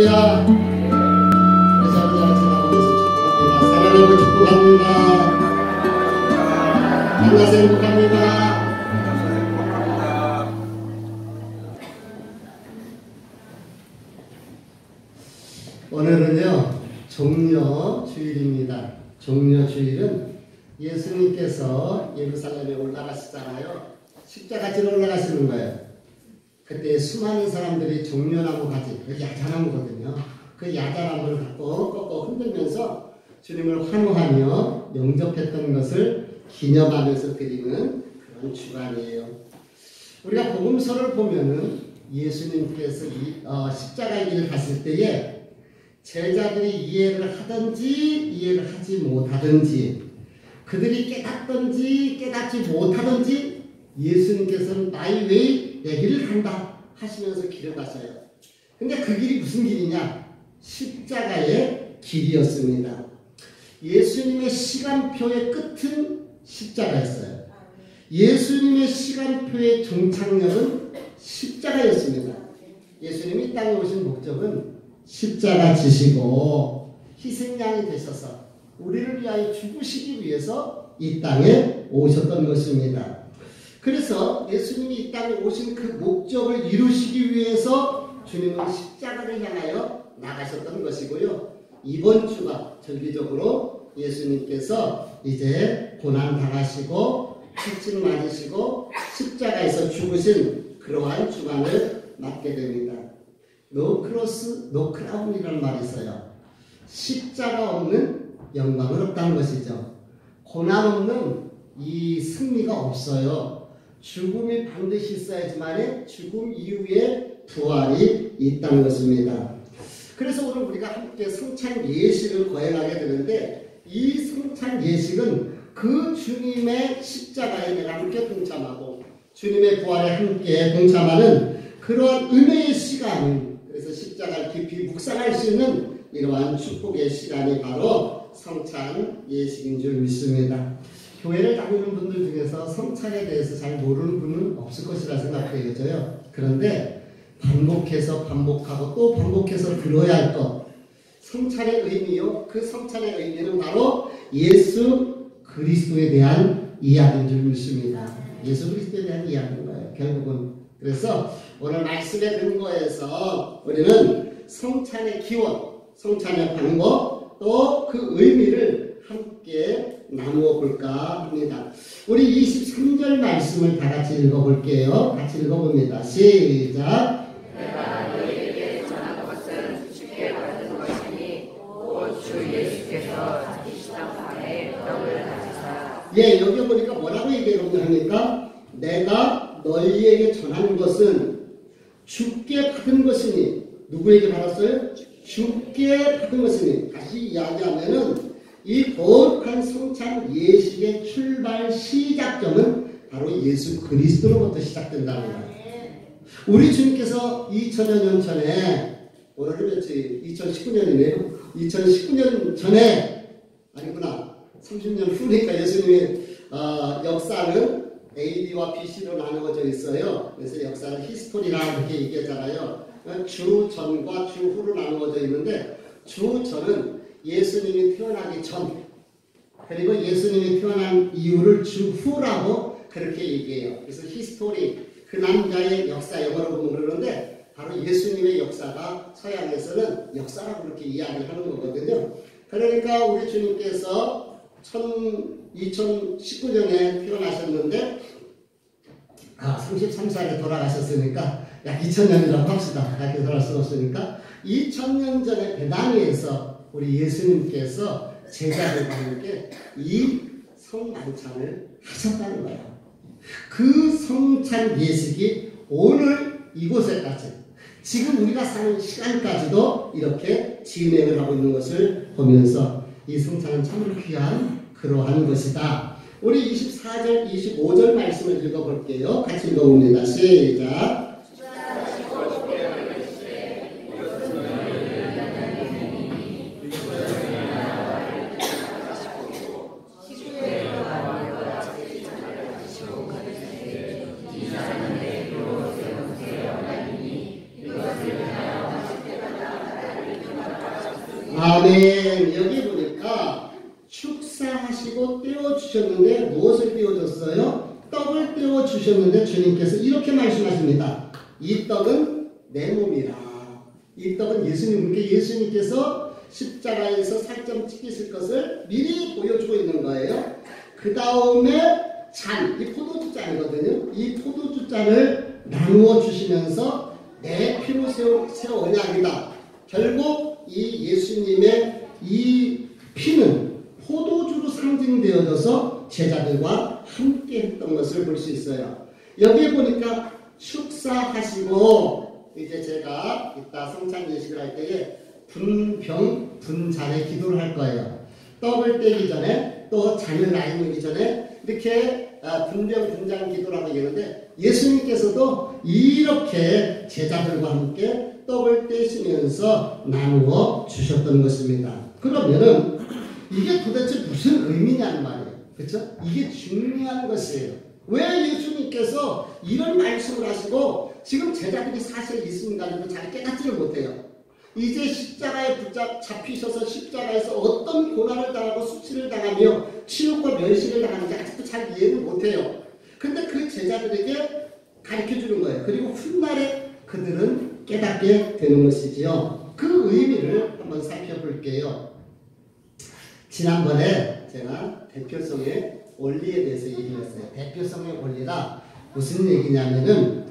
할렐루야. 감사합니다. 축복합니다. 사랑하고 축복합니다. 만나서 행복합니다. 오늘은요 종려 주일입니다. 종려 주일은 예수님께서 예루살렘에 올라가시잖아요. 십자가 지러 올라가시는 거예요. 그때 수많은 사람들이 종려나무 가지, 야자나무거든요. 그 야자나무를 갖고 꺾어 흔들면서 주님을 환호하며 영접했던 것을 기념하면서 드리는 그런 주간이에요. 우리가 복음서를 보면은 예수님께서 십자가 길을 갔을 때에 제자들이 이해를 하든지 이해를 하지 못하든지, 그들이 깨닫든지 깨닫지 못하든지 예수님께서는 나의 왜 내 길을 간다 하시면서 길을 가셔요. 근데 그 길이 무슨 길이냐? 십자가의 길이었습니다. 예수님의 시간표의 끝은 십자가였어요. 예수님의 시간표의 종착역은 십자가였습니다. 예수님이 이 땅에 오신 목적은 십자가 지시고 희생양이 되셔서 우리를 위하여 죽으시기 위해서 이 땅에 오셨던 것입니다. 그래서 예수님이 이 땅에 오신 그 목적을 이루시기 위해서 주님은 십자가를 향하여 나가셨던 것이고요. 이번 주가 절기적으로 예수님께서 이제 고난 당하시고 십진 맞으시고 십자가에서 죽으신 그러한 주간을 맞게 됩니다. 노 크로스 노 크라운이라는 말이 있어요. 십자가 없는 영광은 없다는 것이죠. 고난 없는 이 승리가 없어요. 죽음이 반드시 있어야지만 죽음 이후에 부활이 있다는 것입니다. 그래서 오늘 우리가 함께 성찬 예식을 거행하게 되는데, 이 성찬 예식은 그 주님의 십자가에 내가 함께 동참하고 주님의 부활에 함께 동참하는 그러한 은혜의 시간, 그래서 십자가를 깊이 묵상할 수 있는 이러한 축복의 시간이 바로 성찬 예식인 줄 믿습니다. 교회를 다니는 분들 중에서 성찬에 대해서 잘 모르는 분은 없을 것이라 생각되어져요. 그런데 반복해서 반복하고 또 반복해서 들어야 할 것, 성찬의 의미요, 그 성찬의 의미는 바로 예수 그리스도에 대한 이야기인 줄 믿습니다. 예수 그리스도에 대한 이야기인 거예요, 결국은. 그래서 오늘 말씀의 근거에서 우리는 성찬의 기원, 성찬의 방법, 또 그 의미를 함께 나누어 볼까 합니다. 우리 23절 말씀을 다 같이 읽어볼게요. 같이 읽어봅니다. 시작. 내가 너희에게 전한 것은 쉽게 받은 것이니 곧 주 예수께서 자기 십자가에 떡을 가지사. 예, 여기 보니까 뭐라고 얘기합니까? 내가 너희에게 전하는 것은 주께 받은 것이니. 누구에게 받았어요? 주께 받은 것이니. 다시 이야기하면은 이 거룩한 성찬 예식의 출발 시작점은 바로 예수 그리스도로부터 시작된다는 거예요. 우리 주님께서 2000여 년 전에, 오늘은 며칠? 2019년이네요. 2019년 전에, 아니구나, 30년 후니까 예수님의 역사는 AD와 BC로 나누어져 있어요. 그래서 역사는 히스토리라 이렇게 얘기했잖아요. 주 전과 주 후로 나누어져 있는데, 주 전은 예수님이 태어나기 전, 그리고 예수님이 태어난 이유를 주 후라고 그렇게 얘기해요. 그래서 히스토리, 그 남자의 역사, 영어로 보면 그러는데 바로 예수님의 역사가 서양에서는 역사라고 그렇게 이야기를 하는 거거든요. 그러니까 우리 주님께서 2019년에 태어나셨는데 33살에 돌아가셨으니까 약 2000년이라고 합시다. 그렇게 돌아갈 수 없으니까 2000년 전에 베다니에서 우리 예수님께서 제자들과 함께 이 성만찬을 하셨다는 거예요. 그 성찬 예식이 오늘 이곳에까지, 지금 우리가 사는 시간까지도 이렇게 진행을 하고 있는 것을 보면서 이 성찬은 참으로 귀한 그러한 것이다. 우리 24절, 25절 말씀을 읽어볼게요. 같이 읽어봅니다. 시작. 아멘. 여기 보니까 축사하시고 떼어주셨는데 무엇을 떼어줬어요? 떡을 떼어주셨는데 주님께서 이렇게 말씀하십니다. 이 떡은 내 몸이라. 이 떡은 예수님께서 십자가에서 살점 찍히실 것을 미리 보여주고 있는 거예요. 그 다음에 잔, 이 포도주 잔이거든요. 이 포도주 잔을 나누어 주시면서 내 피로 새 언약이다. 결국 이 예수님의 이 피는 포도주로 상징되어져서 제자들과 함께 했던 것을 볼 수 있어요. 여기에 보니까 축사하시고 이제 제가 이따 성찬 예식을 할 때에 분병 분잔의 기도를 할 거예요. 떡을 떼기 전에 또 잔을 나누기 전에 이렇게 분병 분잔 기도라고 얘기하는데 예수님께서도 이렇게 제자들과 함께 떡을 떼시면서 나누어 주셨던 것입니다. 그러면은 이게 도대체 무슨 의미냐는 말이에요. 그렇죠? 이게 중요한 것이에요. 왜 예수님께서 이런 말씀을 하시고 지금 제자들이 사실 있으면 가지고 잘 깨닫지를 못해요. 이제 십자가에 잡히셔서 십자가에서 어떤 고난을 당하고 수치를 당하며 치욕과 멸시를 당하는지 아직도 잘 이해를 못해요. 근데 그 제자들에게 가르쳐주는 거예요. 그리고 훗날에 그들은 깨닫게 되는 것이지요. 그 의미를 한번 살펴볼게요. 지난번에 제가 대표성의 원리에 대해서 얘기를 했어요. 대표성의 원리라 무슨 얘기냐면은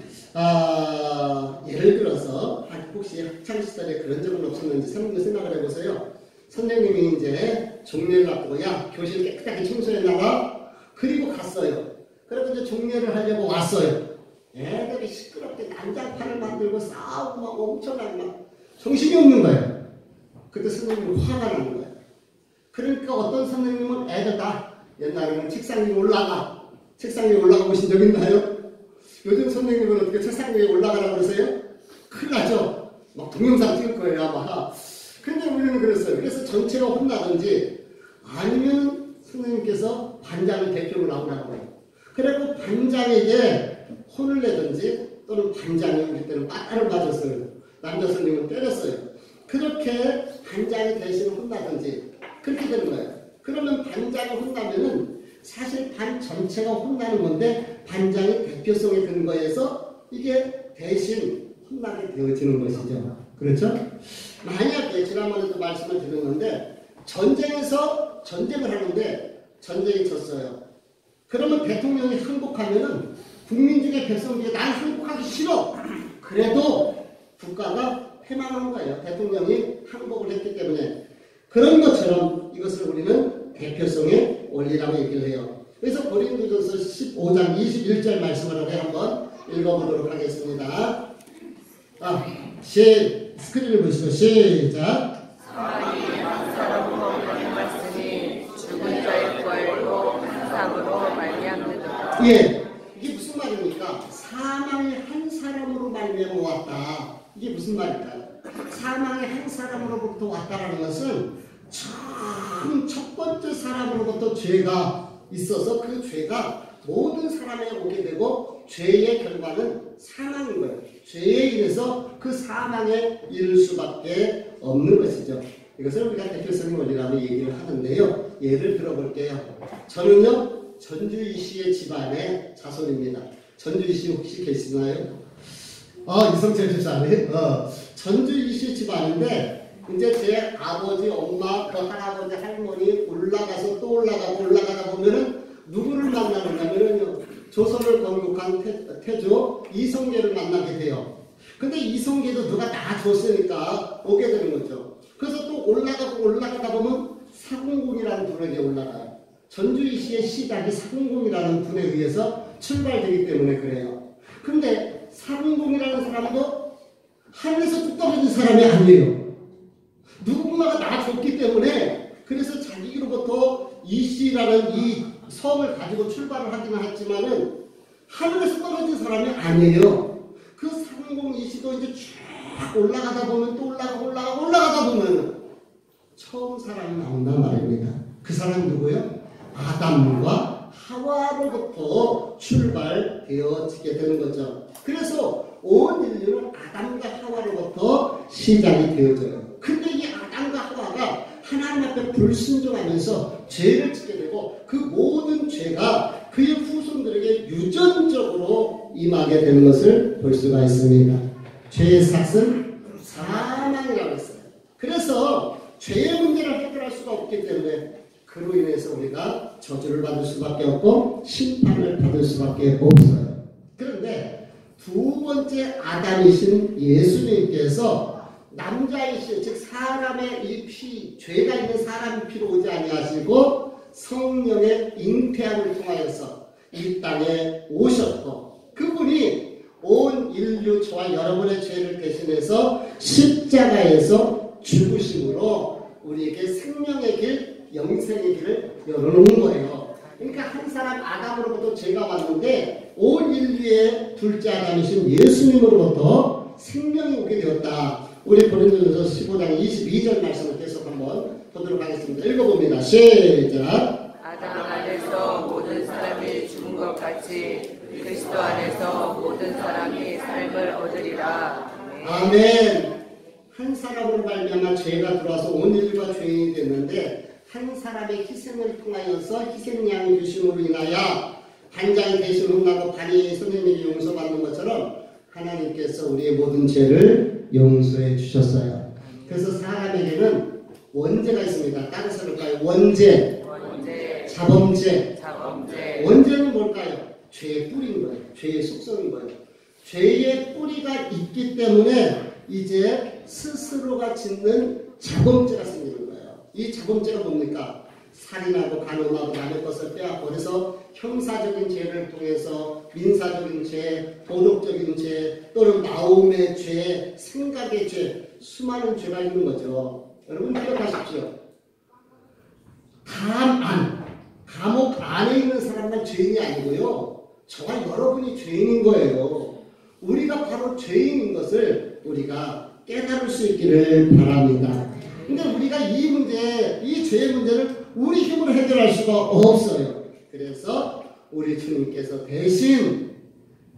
예를 들어서 혹시 학창시절에 그런 적은 없었는지 생각을 해보세요. 선생님이 이제 종례를 앞두고 야 교실 깨끗하게 청소해놔라. 그리고 갔어요. 그리고 이제 종례를 하려고 왔어요. 애들이 시끄럽게 난장판을 만들고 싸우고 막 엄청나게 막 정신이 없는 거예요. 그때 선생님은 화가 나는 거예요. 그러니까 어떤 선생님은 애들 다 옛날에는 책상 위에 올라가. 책상 위에 올라가 보신 적 있나요? 요즘 선생님은 어떻게 책상 위에 올라가라고 그러세요? 큰일 나죠? 막 동영상 찍을 거예요 아마. 근데 우리는 그랬어요. 그래서 전체가 혼나든지 아니면 선생님께서 반장을 대표로 나오라고 해요. 그리고 반장에게 혼을 내든지 또는 반장이 우리 때는 빠따를 맞았어요. 남자 선생님은 때렸어요. 그렇게 반장이 대신 혼나든지 그렇게 되는 거예요. 그러면 반장이 혼나면은 사실 반 전체가 혼나는 건데 반장의 대표성에 근거해서 이게 대신 혼나게 되어지는 것이죠. 그렇죠? 만약에 지난번에도 말씀을 드렸는데 전쟁에서 전쟁을 하는데 전쟁이 졌어요. 그러면 대통령이 항복하면은 국민 중에 백성 중에 난 항복하기 싫어. 그래도 국가가 패망한 거예요. 대통령이 항복을 했기 때문에. 그런 것처럼 이것을 우리는 대표성의 원리라고 얘기를 해요. 그래서 고린도전서 15장 21절 말씀을 한번 읽어보도록 하겠습니다. 스크린을 보시고 시작. 사망이 한 사람으로 말씀이 죽은 자의 부활도 한 사람으로 말미암는도다. 예, 이게 무슨 말입니까? 사망이 한 사람으로 말미암아 왔다. 이게 무슨 말일까요? 사망이 한 사람으로부터 왔다라는 것은 처음 첫 번째 사람으로부터 죄가 있어서 그 죄가 모든 사람에게 오게 되고 죄의 결과는 사망인 거예요. 죄에 인해서 그 사망에 이를 수밖에 없는 것이죠. 이것을 우리가 대표성의 원리라고 얘기를 하는데요. 예를 들어볼게요. 저는요 전주희 씨의 집안의 자손입니다. 전주희 씨 혹시 계시나요? 이성철 집사님. 전주희 씨 집안인데 이제 제 아버지, 엄마, 그 할아버지, 할머니 올라가서 또 올라가고 올라가다 보면은 누구를 만나느냐면요 조선을 건국한 태조 이성계를 만나게 돼요. 근데 이성계도 누가 낳아줬으니까 오게 되는 거죠. 그래서 또 올라가다 보면 사공공이라는 분에게 올라가요. 전주희 씨의 시작이 사공공이라는 분에 의해서 출발되기 때문에 그래요. 근데 사공공이라는 사람도 하늘에서 뚝 떨어진 사람이 아니에요. 누군가가 낳아줬기 때문에 그래서 자기로부터 이씨라는 이 성을 가지고 출발을 하기는 했지만은 하늘에서 떨어진 사람이 아니에요. 그 상공 이씨도 이제 쫙 올라가다 보면 또 올라가다 보면 처음 사람이 나온단 말입니다. 그 사람이 누구예요? 아담과 하와로부터 출발되어지게 되는 거죠. 그래서 온 인류는 아담과 하와로부터 시작이 되어져요. 근데 이 아담과 하와가 하면서 죄를 짓게 되고 그 모든 죄가 그의 후손들에게 유전적으로 임하게 되는 것을 볼 수가 있습니다. 죄의 삭은 사망이라고 했어요. 그래서 죄의 문제를 해결할 수가 없기 때문에 그로 인해서 우리가 저주를 받을 수밖에 없고 심판을 받을 수밖에 없어요. 그런데 두 번째 아담이신 예수님께서 남자이신 즉 사람의 이 피, 죄가 있는 사람의 피로 오지 아니하시고 성령의 잉태함을 통하여서 이 땅에 오셨고 그분이 온 인류 저와 여러분의 죄를 대신해서 십자가에서 죽으심으로 우리에게 생명의 길, 영생의 길을 열어놓은 거예요. 그러니까 한 사람 아담으로부터 죄가 왔는데 온 인류의 둘째 아담이신 예수님으로부터 생명이 오게 되었다. 우리 고린도전서 15장 22절 말씀을 계속 한번 보도록 하겠습니다. 읽어봅니다. 시작. 아담 안에서 모든 사람이 죽은 것 같이 그리스도 안에서 모든 사람이 삶을 얻으리라. 아멘. 한 사람으로 말미암아 죄가 들어와서 온 인류가 죄인이 됐는데 한 사람의 희생을 통하여서 희생양의 주심으로 인하여 반장이 대신 혼나고 반이 선생님에게 용서받는 것처럼 하나님께서 우리의 모든 죄를 용서해 주셨어요. 그래서 사람에게는 원죄가 있습니다. 따라서 볼까요? 원죄, 자범죄. 원죄는 뭘까요? 죄의 뿌리인 거예요. 죄의 속성인 거예요. 죄의 뿌리가 있기 때문에 이제 스스로가 짓는 자범죄가 생기는 거예요. 이 자범죄가 뭡니까? 살인하고 간음하고 남의 것을 빼앗고 그래서 형사적인 죄를 통해서 민사적인 죄, 도덕적인 죄 또는 마음의 죄, 생각의 죄 수많은 죄가 있는 거죠. 여러분 기억하십시오. 감옥 안에 있는 사람만 죄인이 아니고요. 저와 여러분이 죄인인 거예요. 우리가 바로 죄인인 것을 우리가 깨달을 수 있기를 바랍니다. 근데 우리가 이 문제, 이 죄의 문제를 우리 힘으로 해결할 수가 없어요. 그래서 우리 주님께서 대신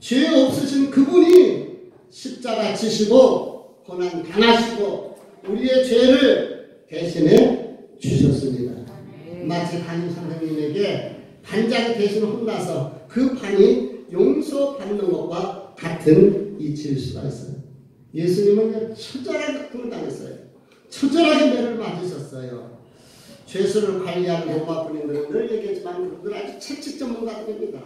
죄 없으신 그분이 십자가 지시고 고난 당하시고 우리의 죄를 대신해 주셨습니다. 마치 담임 선생님에게 반장이 대신 혼나서 그 반이 용서받는 것과 같은 이치일 수가 있어요. 예수님은 처절하게 고통을 당했어요. 처절하게 매를 맞으셨어요. 죄수를 관리하는 로마 군인들은 늘 얘기했지만 그분들 아주 채찍 전문가들입니다.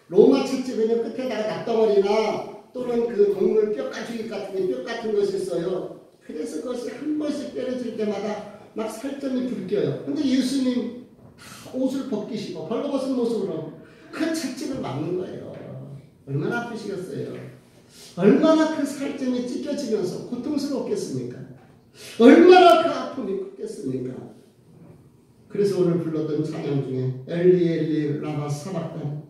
로마 채찍에는 끝에다가 납덩어리나 또는 그 동물 뼈가죽 같은 것이 있어요. 그래서 그것이 한 번씩 때려질 때마다 막 살점이 불겨요. 근데 예수님 다 옷을 벗기시고 벌거벗은 모습으로 그 채찍을 막는 거예요. 얼마나 아프시겠어요. 얼마나 그 살점이 찢겨지면서 고통스럽겠습니까? 얼마나 그 아픔이 컸겠습니까? 그래서 오늘 불렀던 찬양 중에 엘리 엘리 라마 사박단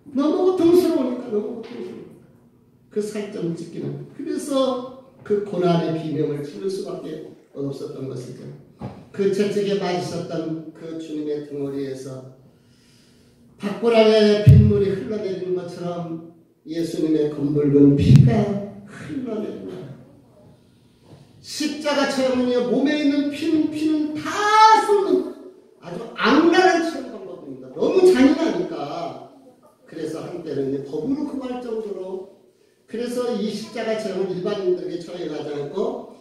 너무 고통스러우니까 너무 고통스러워. 그 살점 찢기는 그래서 그 고난의 비명을 지를 수밖에 없었던 것이죠. 그 채찍에 맞으셨던 그 주님의 등허리에서 박고란의 빗물이 흘러내리는 것처럼 예수님의 검붉은 피가 흘러내리는 거예요. 십자가 체험은요, 몸에 있는 피는 다 쏟는 아주 악랄한 체험 방법입니다. 너무 잔인하니까. 그래서 한때는 법으로 금할 정도로 그래서 이 십자가 체험은 일반인들에게 처해가지 않고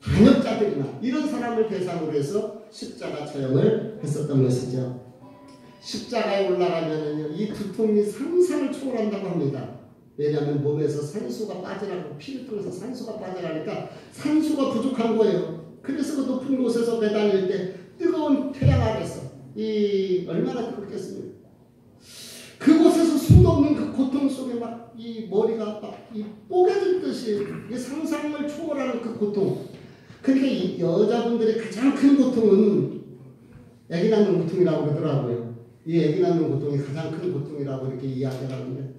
반역자들이나 이런 사람을 대상으로 해서 십자가 체험을 했었던 것이죠. 십자가에 올라가면은요, 이 두통이 상상을 초월한다고 합니다. 왜냐하면 몸에서 산소가 빠져나가고 피를 통해서 산소가 빠져나가니까 산소가 부족한 거예요. 그래서 그 높은 곳에서 매달릴 때 뜨거운 태양 아래서 얼마나 뜨겁겠습니까? 그곳에서 수도 없는 그 고통 속에 막 이 머리가 막 뽀개질 듯이 이 상상을 초월하는 그 고통. 그러니까 이 여자분들의 가장 큰 고통은 아기 낳는 고통이라고 그러더라고요. 이 아기 낳는 고통이 가장 큰 고통이라고 이렇게 이야기를 하는데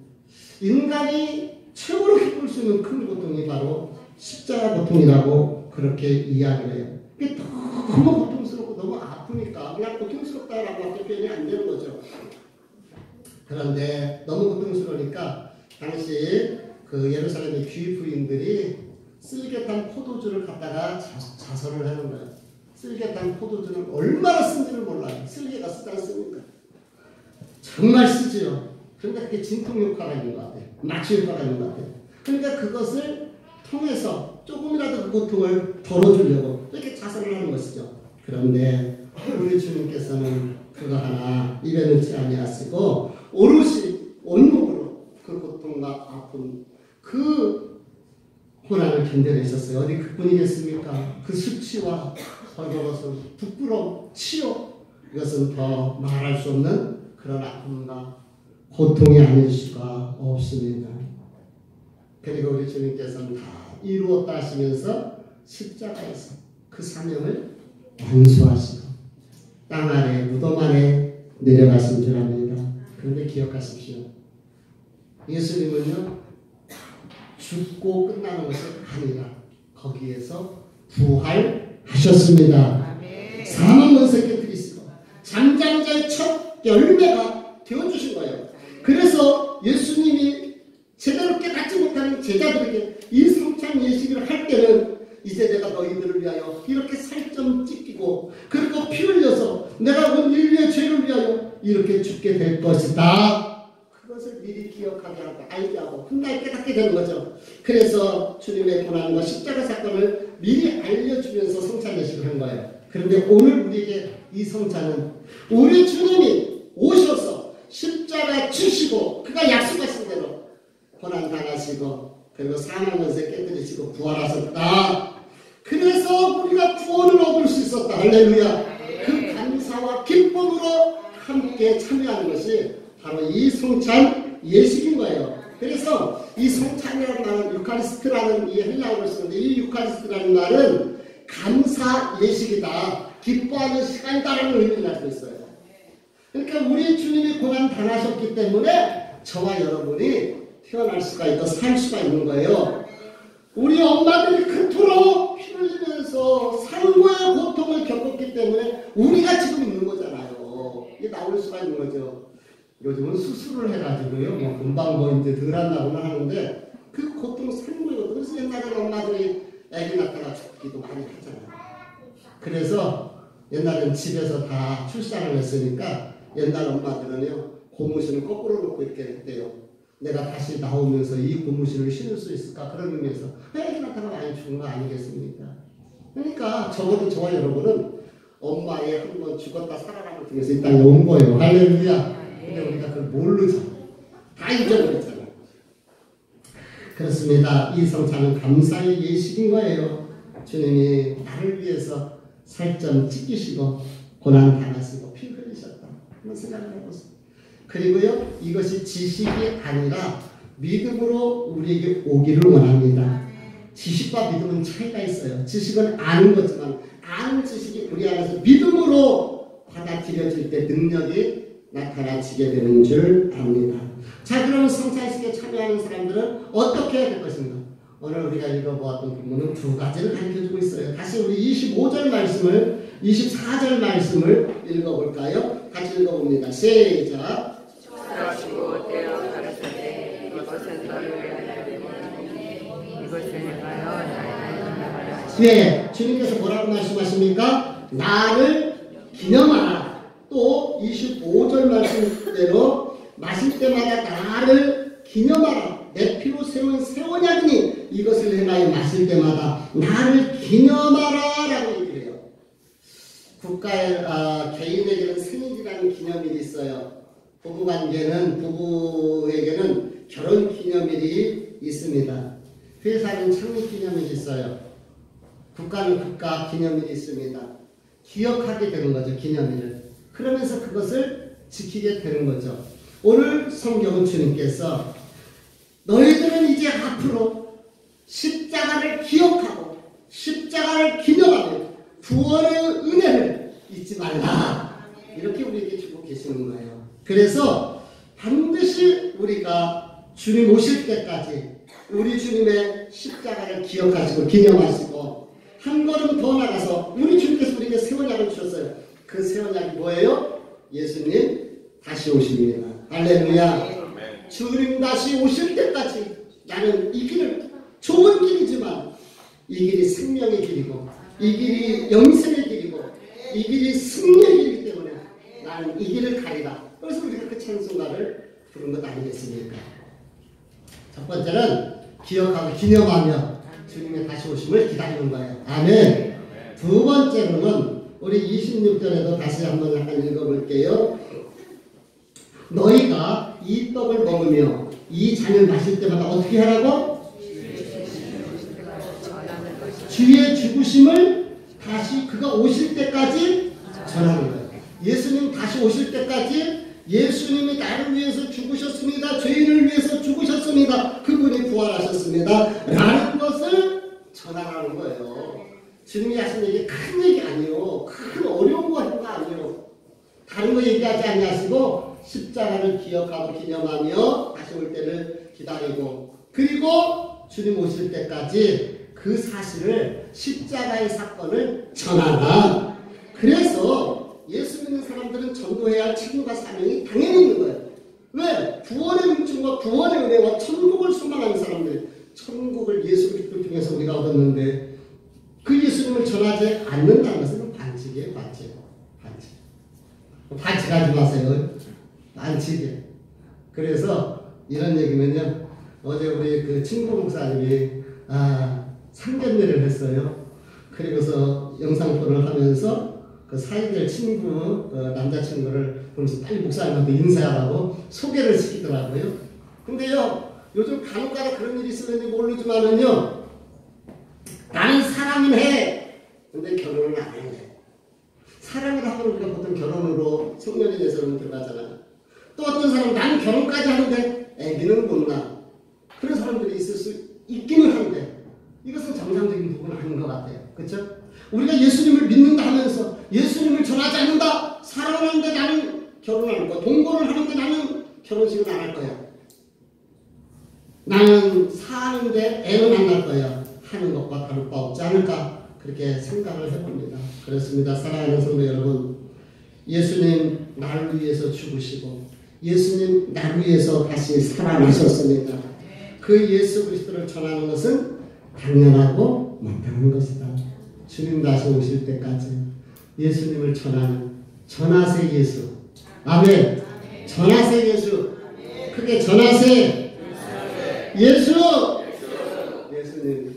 인간이 최고로 겪을 수 있는 큰 고통이 바로 십자가 고통이라고 그렇게 이야기를 해요. 이게 너무 고통스럽고 너무 아프니까 그냥 고통스럽다라고 밖에 표현이 안 되는 거죠. 그런데 너무 고통스러우니까 당시 그 예루살렘의 귀부인들이 쓸개탄 포도주를 갖다가 자선을 하는 거예요. 쓸개 딴 포도주는 얼마나 쓴지를 몰라요. 쓸개가 쓰지 않습니까? 정말 쓰지요. 그런데 그게 진통 효과가 있는 것 같아요. 마취 효과가 있는 것 같아요. 그러니까 그것을 통해서 조금이라도 그 고통을 덜어주려고 이렇게 자살을 하는 것이죠. 그런데 우리 주님께서는 그거 하나 입에 넣지 아니하시고 오롯이 온몸으로 그 고통과 아픔, 그 고난을 견뎌내셨어요. 어디 그뿐이겠습니까? 그 수치와 벌거벗은 부끄러움, 치욕, 이것은 더 말할 수 없는 그런 아픔과 고통이 아닐 수가 없습니다. 그리고 우리 주님께서는 다 이루었다 하시면서 십자가에서 그 사명을 완수하시고 땅 아래 무덤 아래 내려가신 줄 압니다. 그런데 기억하십시오. 예수님은요 죽고 끝나는 것이 아니라 거기에서 부활하셨습니다. 사망 권세 깨뜨리시고 잠자는 자의 첫 열매가 되어주신 거예요. 그래서 예수님이 제대로 깨닫지 못하는 제자들에게 이 성찬 예식을 할 때는 이제 내가 너희들을 위하여 이렇게 살점 찢기고 그리고 피 흘려서 내가 온 인류의 죄를 위하여 이렇게 죽게 될 것이다. 그것을 미리 기억하게 하고 알게 하고 훗날 깨닫게 되는 거죠. 그래서 주님의 고난과 십자가 사건을 미리 알려주면서 성찬 예식을 한 거예요. 그런데 오늘 우리에게 이 성찬은 우리 주님이 오셔서 십자가 지시고 그가 약속하신 대로 고난 당하시고 그리고 사망 권세 깨뜨리시고 부활하셨다. 그래서 우리가 구원을 얻을 수 있었다. 할렐루야. 그 감사와 기쁨으로 함께 참여하는 것이 바로 이 성찬 예식인 거예요. 그래서 이 성찬이라는 말은 유카리스트라는 이 헬라어를 쓰는데 이 유카리스트라는 말은 감사 예식이다. 기뻐하는 시간이다라는 의미를 가지고 있어요. 그러니까 우리 주님이 고난 당하셨기 때문에 저와 여러분이 태어날 수가 있고 살 수가 있는 거예요. 우리 엄마들이 그토록 피 흘리면서 상고의 고통을 겪었기 때문에 우리가 지금 있는 거잖아요. 이게 나올 수가 있는 거죠. 요즘은 수술을 해가지고요. 뭐 금방 뭐 이제 덜 한다고는 하는데 그 고통 상고거든요. 그래서 옛날에 엄마들이 애기 낳다가 죽기도 많이 하잖아요. 그래서 옛날엔 집에서 다 출산을 했으니까 옛날 엄마들은요 고무신을 거꾸로 놓고 이렇게 했대요. 내가 다시 나오면서 이 고무신을 신을 수 있을까? 그런 의미에서 애기 낳다가 많이 죽은 거 아니겠습니까? 그러니까 적어도 저와 여러분은 엄마의 한번 죽었다 살아남을 통해서 이 땅에 온 거예요. 할렐루야. 근데 우리가 그걸 모르죠. 다 잊어버렸잖아요. 그렇습니다. 이 성찬은 감사의 예식인 거예요. 주님이 나를 위해서 살점 찢기시고 고난 당하시고 피 흘리셨다. 한번 생각을 해보세요. 그리고요 이것이 지식이 아니라 믿음으로 우리에게 오기를 원합니다. 지식과 믿음은 차이가 있어요. 지식은 아는 거지만 아는 지식이 우리 안에서 믿음으로 받아들여질 때 능력이 나타나지게 되는 줄 압니다. 자, 그럼 성찬식에 참여하는 사람들은 어떻게 해야 될 것인가? 오늘 우리가 읽어보았던 부분은 두 가지를 가르쳐주고 있어요. 다시 우리 25절 말씀을 24절 말씀을 읽어볼까요? 같이 읽어봅니다. 시작. 그러시고 때로 가르치되 이것은 너를 위하여 이것을 행하여 나를 하시니. 네, 주님께서 뭐라고 말씀하십니까? 나를 기념하라. 또 25절 말씀대로 마실 때마다 나를 기념하라. 내 피로 세운 새 언약이니 이것을 행하여 마실 때마다 나를 기념하라 라고 얘기를 해요. 개인에게는 생일이라는 기념일이 있어요. 부부에게는 결혼 기념일이 있습니다. 회사는 창립 기념일이 있어요. 국가는 국가 기념일이 있습니다. 기억하게 되는 거죠, 기념일을. 그러면서 그것을 지키게 되는 거죠. 오늘 성경은 주님께서 너희들은 이제 앞으로 십자가를 기억하고 십자가를 기념하며 구원의 은혜를 잊지 말라. 이렇게 우리에게 주고 계시는 거예요. 그래서 반드시 우리가 주님 오실 때까지 우리 주님의 십자가를 기억하시고 기념하시고 한 걸음 더 나가서 우리 주님께서 우리에게 새 언약을 주셨어요. 그 새 언약이 뭐예요? 예수님 다시 오십니다. 할렐루야. 주님 다시 오실 때까지 나는 이 길을 좋은 길이지만 이 길이 생명의 길이고 이 길이 영생의 길이고 이 길이 승리의 길이기 때문에 나는 이 길을 가리라. 그래서 우리가 그 찬송가를 부른 것 아니겠습니까? 첫 번째는 기억하고 기념하며 주님의 다시 오심을 기다리는 거예요. 아멘. 두 번째로는 우리 26절에도 다시 한번 약간 읽어볼게요. 너희가 이 떡을 먹으며 이 잔을 마실 때마다 어떻게 하라고? 주의 죽으심을 다시 그가 오실 때까지 전하는 거예요. 예수님 다시 오실 때까지 예수님이 나를 위해서 죽으셨습니다. 죄인을 위해서 죽으셨습니다. 그분이 부활하셨습니다. 라는 것을 전하라는 거예요. 주님이 하신 얘기 큰 얘기 아니에요. 큰 어려운 거 하는 거 아니에요. 다른 거 얘기하지 않으시고 십자가를 기억하고 기념하며 다시 올 때를 기다리고 그리고 주님 오실 때까지 그 사실을 십자가의 사건을 전하라. 그래서 예수 믿는 사람들은 전도해야 할 책임과 사명이 당연히 있는 거예요. 왜? 구원의 물증과 구원의 은혜와 천국을 소망하는 사람들, 천국을 예수 그리스도 통해서 우리가 얻었는데 그 예수님을 전하지 않는다는 것은 반칙이에요. 반칙. 반칙하지 마세요. 반칙이에요. 그래서 이런 얘기면요, 어제 우리 그 친구 목사님이 상견례를 했어요. 그리고서 영상통화를 하면서 그 사이될 친구, 남자친구를 보면서 빨리 목사님한테 인사하라고 소개를 시키더라고요. 근데요, 요즘 간혹가다 그런 일이 있었는지 모르지만은요, 나는 사랑은 해. 근데 결혼은 안 해. 사랑을 하고 우리가 보통 결혼으로 성년이 돼서는 들어가잖아요. 또 어떤 사람은 나는 결혼까지 하는데 애기는 못 낳아. 그런 사람들이 있을 수 있기는 한데 이것은 정상적인 부분은 아닌 것 같아요. 그렇죠? 우리가 예수님을 믿는다 하면서 예수님을 전하지 않는다. 사랑하는데 나는 결혼할 거야. 동거를 하는데 나는 결혼식을 안 할 거야. 나는 사는데 애는 안 낳을 거야. 하는 것과 다를 바 없지 않을까? 그렇게 생각을 해봅니다. 그렇습니다. 사랑하는 성도 여러분, 예수님 나를 위해서 죽으시고 예수님 나를 위해서 다시 살아나셨습니다. 그 예수 그리스도를 전하는 것은 당연하고 마땅한 것이다. 주님 다시 오실 때까지 예수님을 전하는 전하세 예수. 아멘. 전하세 예수. 크게 전하세 예수. 예수님.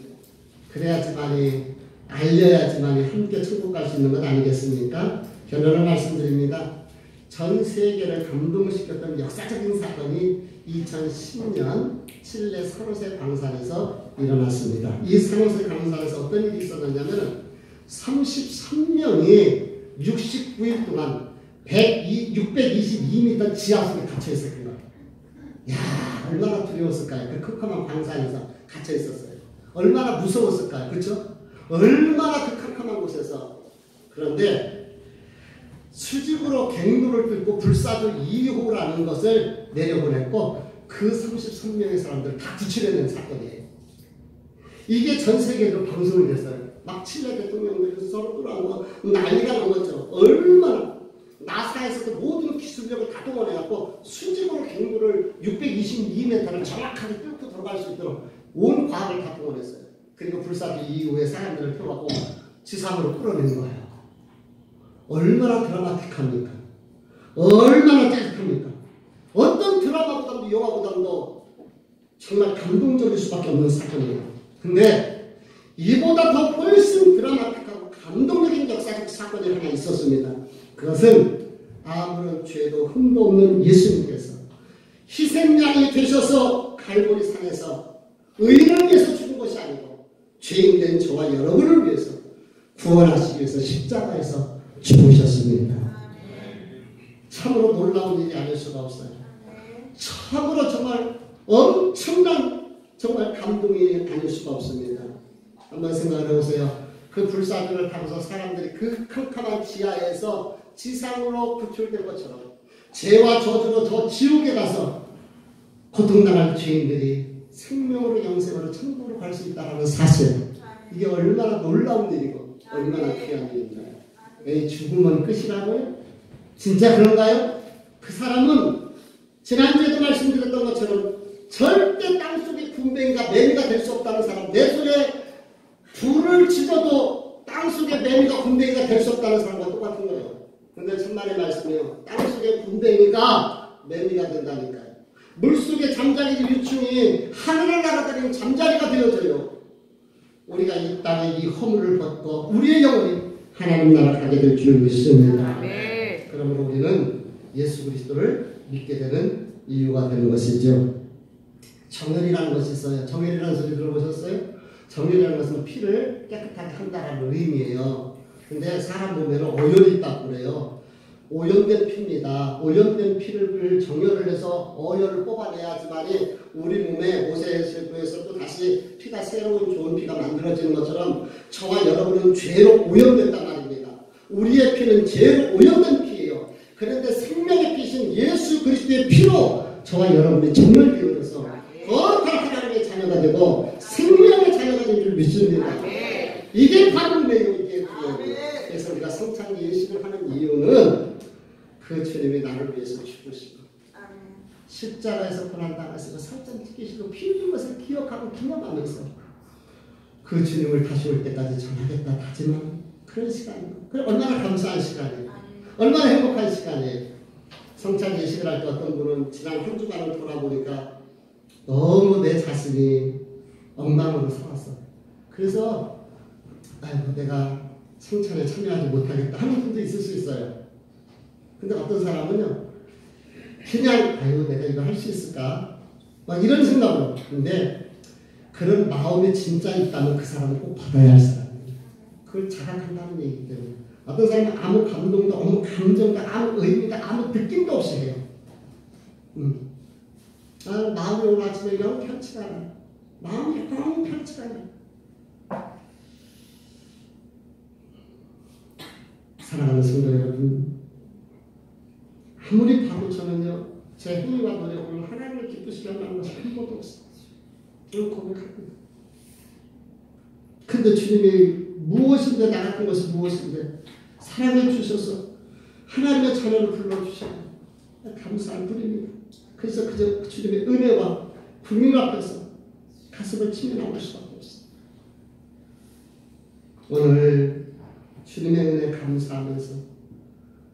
그래야지만이 알려야지만이 함께 천국 갈 수 있는 것 아니겠습니까? 결론을 말씀드립니다. 전 세계를 감동시켰던 역사적인 사건이 2010년 칠레 산호세 광산에서 일어났습니다. 이 산호세 광산에서 어떤 일이 있었느냐면 33명이 69일 동안 622m 지하속에 갇혀 있었던 거예요. 야, 얼마나 두려웠을까요? 그 캄캄한 광산에서 갇혀 있었어요. 얼마나 무서웠을까요? 그렇죠? 얼마나 그 캄캄한 곳에서. 그런데 수직으로 갱도를 뚫고 불사조 2호라는 것을 내려보냈고 그 33명의 사람들을 다 구출해낸 사건이에요. 이게 전 세계로 방송이 됐어요. 막 칠레 대통령들이 서로 끌어안고 난리가 난 것처럼 얼마나 나사에서도 모든 기술력을 다 동원해갖고 수직으로 갱도를 622m를 정확하게 뚫고 들어갈 수 있도록 온 과학을 다 동원했어요. 그리고 불사조 이후에 사람들을 태워갖고 지상으로 끌어낸 거예요. 얼마나 드라마틱합니까? 얼마나 짜릿합니까? 어떤 드라마보다도 영화보다도 정말 감동적일 수밖에 없는 사건이에요. 근데 이보다 더 훨씬 드라마틱하고 감동적인 역사적 사건이 하나 있었습니다. 그것은 아무런 죄도 흠도 없는 예수님께서 희생양이 되셔서 갈보리 산에서 의인을 위해서 죽은 것이 아니고 죄인된 저와 여러분을 위해서 구원하시기 위해서 십자가에서 죽으셨습니다. 참으로 놀라운 일이 아닐 수가 없어요. 참으로 정말 엄청난 정말 감동이 아닐 수가 없습니다. 한번 생각을 해보세요. 그 불사조를 타고서 사람들이 그 캄캄한 지하에서 지상으로 구출된 것처럼 죄와 저주로 저 지옥에 가서 고통당할 죄인들이 생명으로 영생으로 천국으로 갈 수 있다는 사실, 이게 얼마나 놀라운 일이고 얼마나 귀한 일인가요? 왜 죽음은 끝이라고요? 진짜 그런가요? 그 사람은 지난주에도 말씀드렸던 것처럼 절대 땅속의 군뱅이가 매미가 될 수 없다는 사람, 내 손에 불을 쥐어도 땅속의 매미가 군뱅이가 될 수 없다는 사람과 똑같은 잠자리 유충이 하늘을 날아다니는 잠자리가 되어져요. 우리가 이 땅에 이 허물을 벗고 우리의 영혼이 하나님 나라 가게 될 줄 믿습니다. 네. 그러므로 우리는 예수 그리스도를 믿게 되는 이유가 되는 것이죠. 정혈이라는 것이 있어요. 정혈이라는 소리 들어보셨어요? 정혈이라는 것은 피를 깨끗하게 한다라는 의미예요. 근데 사람 몸에는 오염이 있다고 그래요. 오염된 피입니다. 오염된 피를 정혈을 해서 어혈을 뽑아내야지만이 우리 몸에 모세에서 또 다시 피가 새로운 좋은 피가 만들어지는 것처럼 저와 여러분은 죄로 오염됐단 말입니다. 우리의 피는 죄로 오염된 피예요. 그런데 생명의 피신 예수 그리스도의 피로 저와 여러분이 정렬되어서 거룩한 하나님의 자녀가 되고 생명의 자녀가 된 줄 믿습니다. 이게 바로 은혜요. 이게 그래서 우리가 성찬 예식을 하는 이유는 그 주님이 나를 위해서 죽으시고 십자가에서 고난당하시고 살점 튀기시고 피 흘린 것을 기억하고 기념하면서 그 주님을 다시 올 때까지 전하겠다 다짐하는 그런 시간이에요. 그래 얼마나 감사한 시간이에요. 얼마나 행복한 시간이에요. 성찬 예식을 할 때 어떤 분은 지난 한 주간을 돌아보니까 너무 내 자신이 엉망으로 살았어. 그래서 아이고 내가 성찬에 참여하지 못하겠다 하는 분도 있을 수 있어요. 근데 어떤 사람은요 그냥 아유 내가 이거 할 수 있을까 막 이런 생각으로. 근데 그런 마음이 진짜 있다면 그 사람은 꼭 받아야 할 사람이에요. 그걸 자각한다는 얘기이기 때문에 어떤 사람은 아무 감동도 아무 감정도 아무 의미도 아무 느낌도 없이 해요. 마음이 오늘 아침에 영 편치가 않아요. 마음이 영 편치가 않아요. 사랑하는 성도 여러분, 아무리 봐도 저는요 제 행위와 노력으로 하나님을 기쁘시게 하는 것은 한 번도 없어요. 저는 고백합니다. 근데 주님이 무엇인데 나 같은 것이 무엇인데 사랑해 주셔서 하나님의 자녀를 불러주시고 감사한 분입니다. 그래서 그저 주님의 은혜와 국민 앞에서 가슴을 치며 나올 수밖에 없습니다. 오늘 주님의 은혜 감사하면서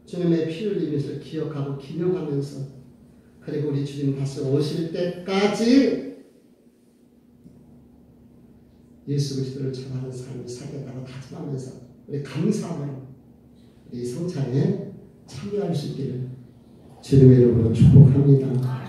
주님의 피 흘리면서 기억하고 기념하면서 그리고 우리 주님 다시 오실 때까지 예수 그리스도를 전하는 삶을 살겠다고 다짐하면서 우리 감사함으로 이 성찬에 참여할 수 있기를 주님의 이름으로 축복합니다.